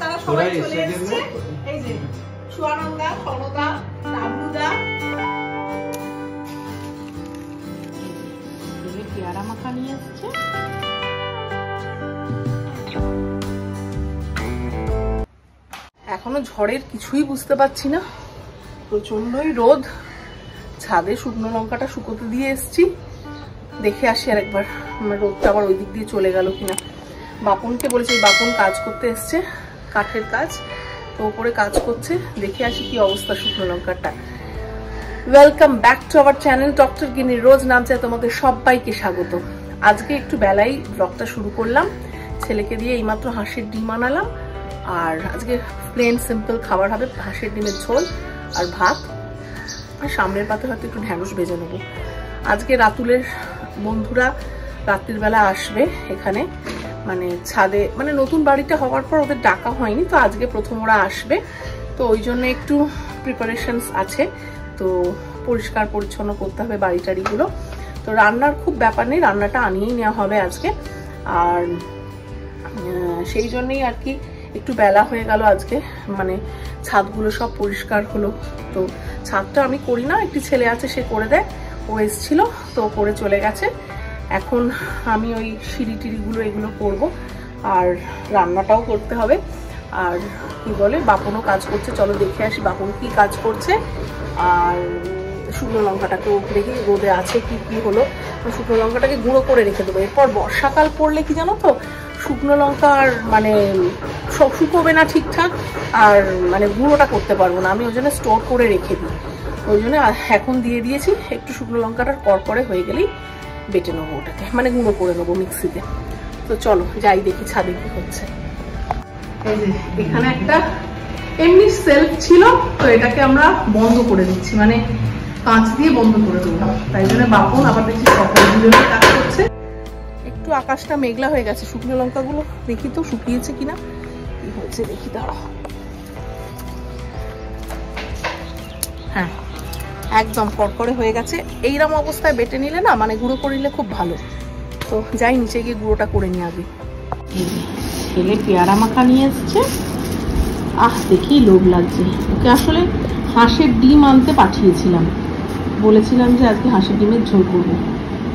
তারা সবাই চলে এসেছে। এই যে সুয়ানন্দা, সনদা, রাবুদা, পেয়ারা মাখা নিয়ে এসছে। এখনো ঝড়ের কিছুই বুঝতে পারছি না, প্রচন্ডই রোদ। ছাদে শুকনো লঙ্কাটা শুকোতে দিয়ে এসছি, দেখে আসি আর একবার রোদটা আবার ওই দিক দিয়ে চলে গেল কিনা। বাপনকে বলেছি, বাপন কাজ করতে এসছে, কাঠের কাজ, তো ওপরে কাজ করছে, দেখে আসি কি অবস্থা শুকনো লঙ্কাটা। Welcome back to our channel doctor গিনি রোজ নামছে, তোমাদের সবাইকে স্বাগত। আজকে একটু বেলায় ব্লগটা শুরু করলাম, ছেলেকে দিয়ে এইমাত্র হাঁসের ডিম আনালাম। আর আজকে প্লেন সিম্পল খাবার হবে, হাঁসের ডিমের ঝোল আর ভাত, আর সামনের পাতে হয়তো একটু ঢ্যাঁড়স ভেজে নেবো। আজকে রাতুলের বন্ধুরা রাত্রির বেলা আসবে এখানে, মানে ছাদে, মানে নতুন বাড়িটা হওয়ার পর ওদের ডাকা হয়নি, তো আজকে প্রথম ওরা আসবে, তো ওই জন্য একটু প্রিপারেশনস আছে। তো পরিষ্কার পরিচ্ছন্ন করতে হবে বাড়ি টাড়িগুলো। তো রান্নার খুব ব্যাপার নেই, রান্নাটা আনিয়েই নেওয়া হবে আজকে। আর সেই জন্যই আর কি একটু বেলা হয়ে গেল আজকে, মানে ছাদগুলো সব পরিষ্কার হলো। তো ছাদটা আমি করি না, একটি ছেলে আছে সে করে দেয়, ও এসেছিল তো করে চলে গেছে। এখন আমি ওই সিঁড়ি টিড়িগুলো এগুলো করব, আর রান্নাটাও করতে হবে। আর কি বলে, বাপনও কাজ করছে, চলো দেখে আসি বাপন কি কাজ করছে। আর শুকনো লঙ্কাটাকেও দেখি রোদে আছে কি কি হলো, শুকনো লঙ্কাটাকে গুঁড়ো করে রেখে দেবো। এরপর বর্ষাকাল পড়লে কি জানো তো, শুকনো লঙ্কা আর মানে সব শুকোবে না ঠিকঠাক, আর মানে গুঁড়োটা করতে পারবো না, আমি ওই জন্য স্টোর করে রেখে দিই। ওই জন্য এখন দিয়ে দিয়েছি, একটু শুকনো লঙ্কাটার কড়কড়ে হয়ে গেলেই বেটে নেবো ওটাকে, মানে গুঁড়ো করে নেবো মিক্সিতে। তো চলো যাই দেখি ছাদে কি হচ্ছে। এই যে এখানে একটা এমনি সেলফ ছিল, তো এটাকে আমরা বন্ধ করে দিচ্ছি, মানে কাঁচ দিয়ে বন্ধ করে দেবো। তাই জন্য বাপন আবার দেখছি সকল দুজনে কাজ করছে। একটু আকাশটা মেঘলা হয়ে গেছে, শুকনো লঙ্কাগুলো দেখি তো শুকিয়েছে কিনা, কি হয়েছে দেখি, দাঁড়াও। হ্যাঁ একদম কড়কড়ে হয়ে গেছে, এইরকম অবস্থায় বেটে নিলে না, মানে গুঁড়ো করে নিলে খুব ভালো। তো যাই নিচে গিয়ে গুঁড়োটা করে নিয়ে আগে। ছেলে পেয়ারা মাখা নিয়ে এসছে, দেখি লোভ লাগছে ওকে। আসলে হাঁসের ডিম আনতে পাঠিয়েছিলাম, বলেছিলাম যে আজকে হাঁসের ডিমের ঝোল করবো,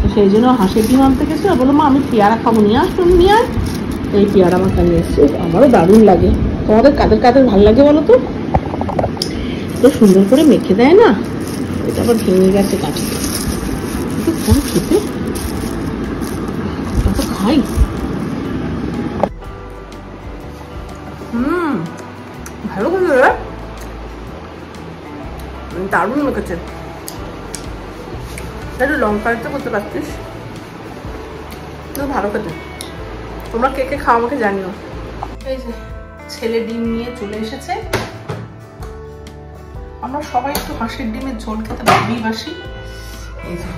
তো সেই জন্য হাঁসের ডিম আনতে গেছিল। বললো মা আমি পেয়ারা খাবো, নিয়ে আস, তুমি নিয়ে আয়। এই পেয়ারা মাখা নিয়ে এসছে, আমারও দারুণ লাগে। তোমাদের কাদের কাদের ভালো লাগে বলো তো, তো সুন্দর করে মেখে দেয় না, এটা আবার ভেঙে গেছে কাঠিতে, কোন খেতে তো খাই। ভালো করে দারুণ মেখেছে, একটু লঙ্কা দিতে করতে পারতিস, ভালো খেতে। তোমরা কে কে খাও আমাকে জানিও। এই যে ছেলে ডিম নিয়ে চলে এসেছে, আমরা সবাই একটু হাঁসের ডিমের ঝোল খেতে ভালোবাসি। এই যে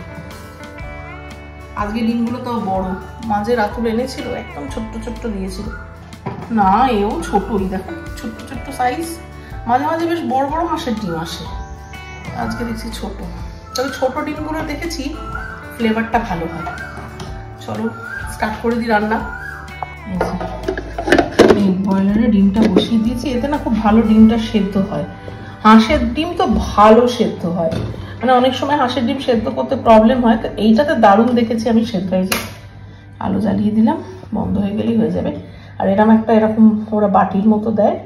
আজকে ডিমগুলো তো বড়, মাঝে রাতুল এনেছিল, একদম ছোট্ট ছোট্ট দিয়েছিল না, এও ছোটই, দেখো ছোট্ট ছোট্ট সাইজ। মাঝে মাঝে বেশ বড় বড় হাঁসের ডিম আসে, আজকে দেখছি ছোট। তবে ছোট ডিমগুলো দেখেছি ফ্লেভারটা ভালো হয়। চলো স্টার্ট করে দিই রান্না। এই বয়লারে ডিমটা বসিয়ে দিয়েছি, এতে না খুব ভালো ডিমটা সেদ্ধ হয়। হাঁসের ডিম তো ভালো সেদ্ধ হয়, মানে অনেক সময় হাঁসের ডিম সেদ্ধ করতে প্রবলেম হয়, তো এইটাতে দারুণ দেখেছি আমি সেদ্ধ হয়েছে। আলু জ্বালিয়ে দিলাম, বন্ধ হয়ে গেলেই হয়ে যাবে। আর এরকম একটা এরকম ওরা বাটির মতো দেয়,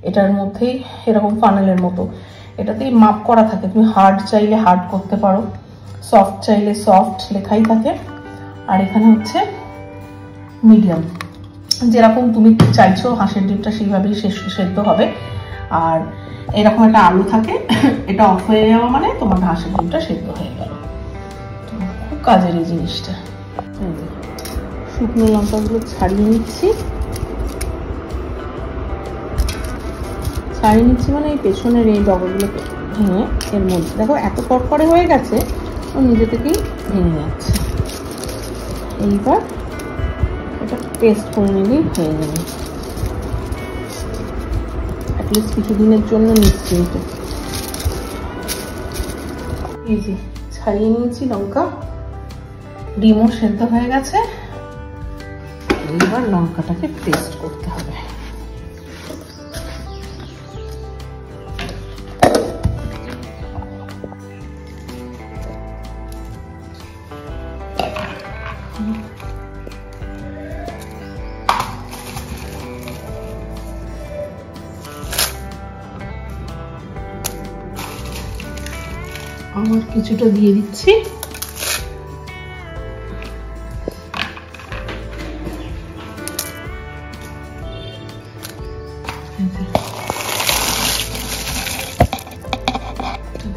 এটার মধ্যেই এরকম ফানেলের মতো, এটাতেই মাপ করা থাকে, তুমি হার্ড চাইলে হার্ড করতে পারো, সফট চাইলে সফট লেখাই থাকে। আর এখানে হচ্ছে মিডিয়াম, যেরকম তুমি চাইছো হাঁসের ডিমটা সেইভাবেই সেদ্ধ হবে। আর এরকম একটা আলু থাকে, এটা অফ হয়ে যাওয়া মানে তোমার হাঁসের ডিমটা সেদ্ধ হয়ে গেল। তো খুব কাজের এই জিনিসটা। শুকনো লঙ্কাগুলো ছাড়িয়ে নিচ্ছি, মানে এই পেছনের এই ডগাগুলোকে ভেঙে এর মধ্যে, দেখো এত কড়কড়ে হয়ে গেছে, ও নিজে থেকেই ভেঙে যাচ্ছে। এইবার এটা পেস্ট করে নিলেই হয়ে যাবে, অ্যাটলিস্ট কিছুদিনের জন্য নিশ্চিন্ত। এই যে ছাড়িয়ে নিয়েছি লঙ্কা, ডিমও সেদ্ধ হয়ে গেছে, এবার লঙ্কাটাকে পেস্ট করতে হবে। আবার কিছুটা দিয়ে দিচ্ছি।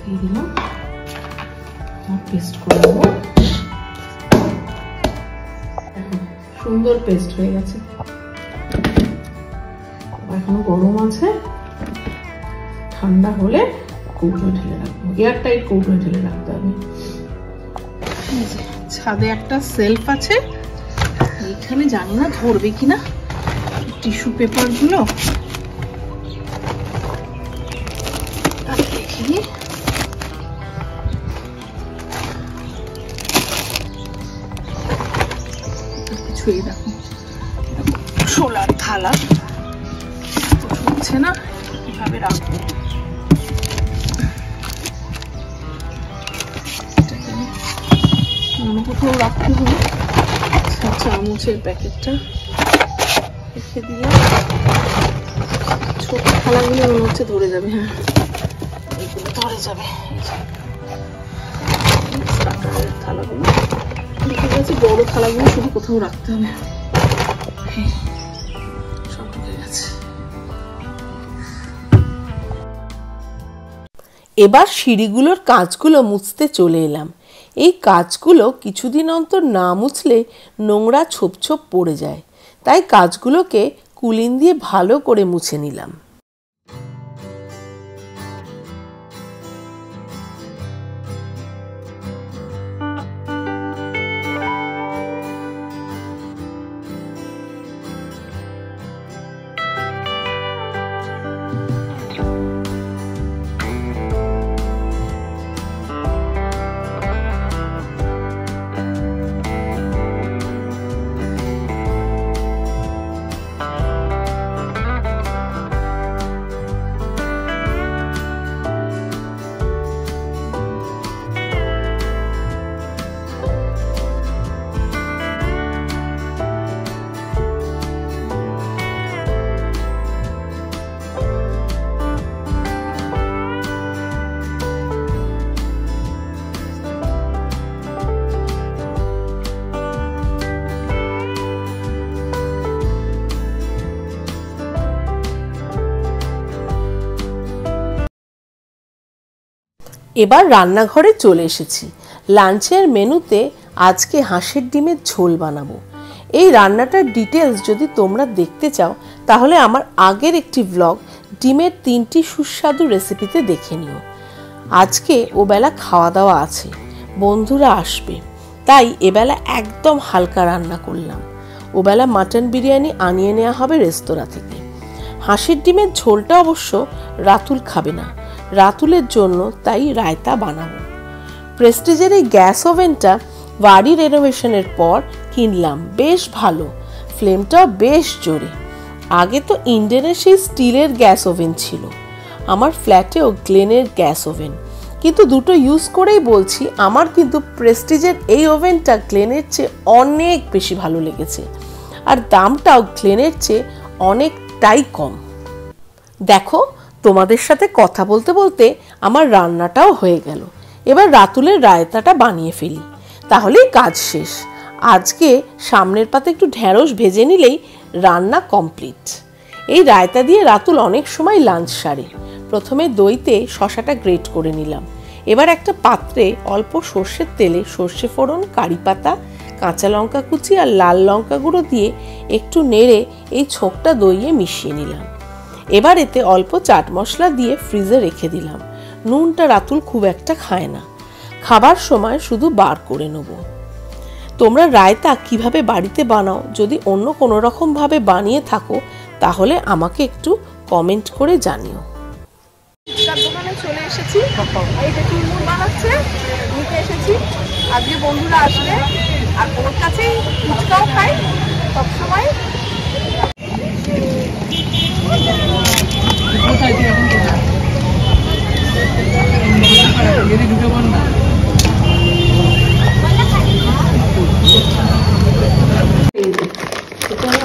দিয়ে দিলাম, পেস্ট করে দেবো। সুন্দর পেস্ট হয়ে গেছে। এখনো গরম আছে, ঠান্ডা হলে কৌটোয় ঢেলে রাখবো, এয়ারটাইট কৌটোয় ঢেলে রাখতে হবে। ছাদে একটা সেলফ আছে, এইখানে জানি না ধরবে কিনা টিস্যু পেপার গুলো দেখি। কিছুই দেখো, ছোলার থালা হচ্ছে না, কিভাবে রাখবো? অন্য কোথাও রাখতে হবে। চামচের প্যাকেটটা রেখে দিলাম। ছোট থালাগুলো মনে হচ্ছে ধরে যাবে। হ্যাঁ, এইগুলো ধরে যাবে। স্টার্টারের থালাগুলো ঠিক আছে, বড় থালাগুলো শুধু কোথাও রাখতে হবে। সব ঢুকে গেছে। এবার সিঁড়িগুলোর কাঁচগুলো মুছতে চলে এলাম। এই কাঁচগুলো কিছুদিন অন্তর না মুছলে নোংরা ছোপ ছোপ পড়ে যায়, তাই কাঁচগুলোকে কুলিন দিয়ে ভালো করে মুছে নিলাম। এবার রান্নাঘরে চলে এসেছি। লাঞ্চের মেনুতে আজকে হাঁসের ডিমের ঝোল বানাবো। এই রান্নাটার ডিটেলস যদি তোমরা দেখতে চাও তাহলে আমার আগের একটি ব্লগ ডিমের 3টি সুস্বাদু রেসিপিতে দেখে নিও। আজকে ওবেলা খাওয়া দাওয়া আছে, বন্ধুরা আসবে, তাই এবেলা একদম হালকা রান্না করলাম। ওবেলা মাটন বিরিয়ানি আনিয়ে নেওয়া হবে রেস্তোরাঁ থেকে। হাঁসের ডিমের ঝোলটা অবশ্য রাতুল খাবে না, রাতুলের জন্য তাই রায়তা বানাবো। প্রেস্টিজের এই গ্যাস ওভেনটা বাড়ি রেনোভেশনের পর কিনলাম, বেশ ভালো, ফ্লেমটাও বেশ জোরে। আগে তো ইন্ডেনের সেই স্টিলের গ্যাস ওভেন ছিল, আমার ফ্ল্যাটেও গ্লেনের গ্যাস ওভেন, কিন্তু দুটো ইউজ করেই বলছি আমার কিন্তু প্রেস্টিজের এই ওভেনটা গ্লেনের চেয়ে অনেক বেশি ভালো লেগেছে, আর দামটাও গ্লেনের চেয়ে অনেকটাই কম। দেখো, তোমাদের সাথে কথা বলতে বলতে আমার রান্নাটাও হয়ে গেল। এবার রাতুলের রায়তাটা বানিয়ে ফেলি, তাহলেই কাজ শেষ। আজকে সামনের পাতে একটু ঢেঁড়স ভেজে নিলেই রান্না কমপ্লিট। এই রায়তা দিয়ে রাতুল অনেক সময় লাঞ্চ সারে। প্রথমে দইতে শসাটা গ্রেট করে নিলাম। এবার একটা পাত্রে অল্প সর্ষের তেলে সর্ষে ফোড়ন, কারি পাতা, কাঁচা লঙ্কা কুচি আর লাল লঙ্কা গুঁড়ো দিয়ে একটু নেড়ে এই ছোকটা দইয়ে মিশিয়ে নিলাম। এবার এতে অল্প চাট মশলা দিয়ে ফ্রিজে রেখে দিলাম। নুনটা রাতুল খুব একটা খায় না, খাবার সময় শুধু বার করে নেব। তোমরা রায়তা কিভাবে বাড়িতে বানাও, যদি অন্য কোনো রকম ভাবে বানিয়ে থাকো তাহলে আমাকে একটু কমেন্ট করে জানিও। দোকানে চলে এসেছি, এই যে চুরমুর বানাচ্ছে, নিতে এসেছি। আজকে বন্ধুরা আসবে, আর ওর কাছেই ফুচকাও খাই সবসময়।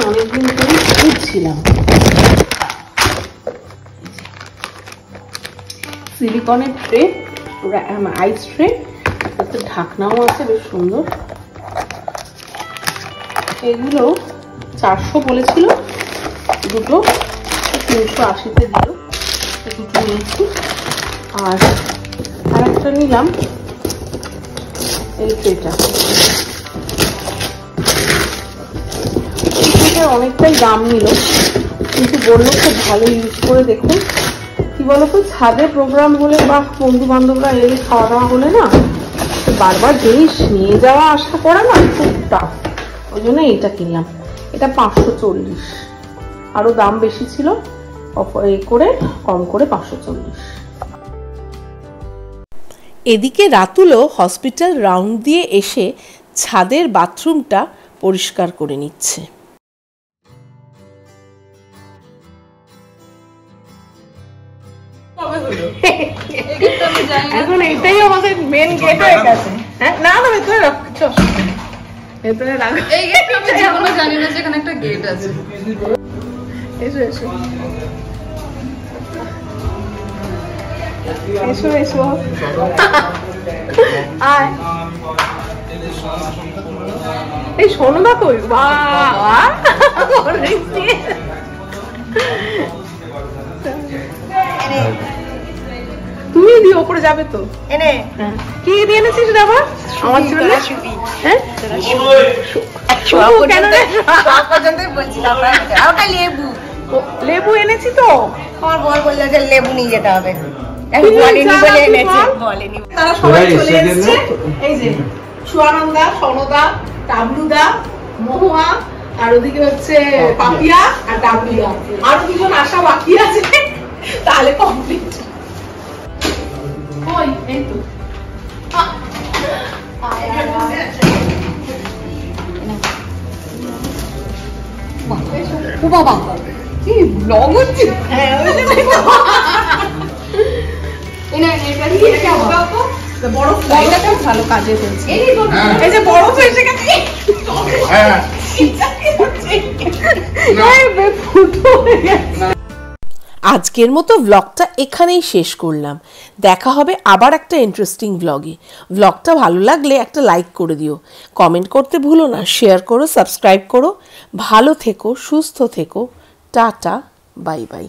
অনেকদিন ধরে খুঁজছিলাম, সিলিকনের ট্রে, আইস ট্রে, তাতে ঢাকনাও আছে বেশ সুন্দর। এগুলো 400 বলেছিল, দুটো 380-তে দিল, দুটো নিয়েছি। আর আরেকটা নিলাম এই ট্রেটা, অনেকটাই দাম নিল, কিন্তু বললো খুব ভালো ইউজ করে দেখুন। কি বলতো, ছাদে প্রোগ্রাম হলে বা বন্ধু বান্ধবরা এলে খাওয়া দাওয়া হলে না, বারবার জিনিস নিয়ে যাওয়া আসা করা না খুব টাফ, ওই জন্য এইটা কিনলাম। এটা 540, আরো দাম বেশি ছিল, করে কম করে 540। এদিকে রাতুলও হসপিটাল রাউন্ড দিয়ে এসে ছাদের বাথরুমটা পরিষ্কার করে নিচ্ছে। এখন এইটাই আমাদের মেন গেট হয়ে গেছে। না না, ভেতরে রাখ, ভেতরে রাখ। এই গেট আমি যেমন জানি না যে এখানে একটা গেট আছে। এসো এসো এসো এসো, আয়। এই শোনো না কই, বাবা তুমি দিয়ে ওপরে যাবে তো। এনে কি দিয়ে এনেছিস বাবা আমার জন্য? হ্যাঁ লেবু, লেবু এনেছি তো। আমার বর বললো যে লেবু নিয়ে যেতে হবে, তারা সবাই চলে এসেছে। এই যে সুয়ানন্দা, সনদা, টাবলুদা, মহুয়া, আর ওদিকে হচ্ছে পাপিয়া আর ডাবলুদা, আরো দুজন আসা বাকি আছে, তাহলে কমপ্লিট। ওই এই তো বাবা কি ব্লগ হচ্ছে। ভালো কাজে ফেলছে, এই যে বরফ এসে গেছে। আজকের মতো ব্লগটা এখানেই শেষ করলাম। দেখা হবে আবার একটা ইন্টারেস্টিং ব্লগে। ব্লগটা ভালো লাগলে একটা লাইক করে দিও, কমেন্ট করতে ভুলো না, শেয়ার করো, সাবস্ক্রাইব করো। ভালো থেকো, সুস্থ থেকো, টাটা, বাই বাই।